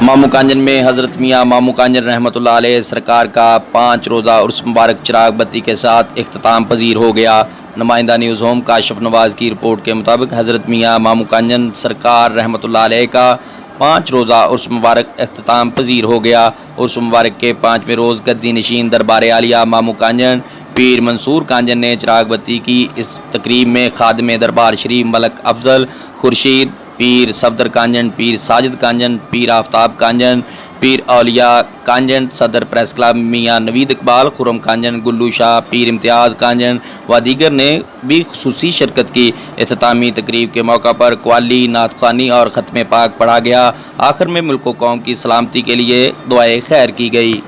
मामू कांजन में हज़रत मियाँ मामू कांजन रहमतुल्लाह अलैह सरकार का 5 रोज़ा उर्स मुबारक चिराग बत्ती के साथ इख्तिताम पजीर हो गया। नुमाइंदा न्यूज़ होम काशिफ नवाज़ की रिपोर्ट के मुताबिक हज़रत मियाँ मामू कांजन सरकार रहमतुल्लाह अलैह का 5 रोज़ा उर्स मुबारक इख्तिताम पजीर हो गया। उर्स मुबारक के 5वें रोज़ गद्दी नशीन दरबार आलिया मामू कांजन पीर मंसूर कांजन ने चिराग बत्ती की। इस तकरीब में खादम दरबार शरीफ मलक अफजल खुर्शीद, पीर सफदर कांजन, पीर साजिद कांजन, पीर आफ्ताब कांजन, पीर औलिया कांजन, सदर प्रेस क्लब मियाँ नवीद इकबाल, खुरम कांजन, गुल्लू शाह, पीर इम्तियाज़ कांजन व दीगर ने भी खुसूसी शिरकत की। इख्तितामी तकरीब के मौका पर कव्वाली, नात ख़्वानी और ख़त्म पाक पढ़ा गया। आखिर में मुल्क व कौम की सलामती के लिए दुआए खैर की गई।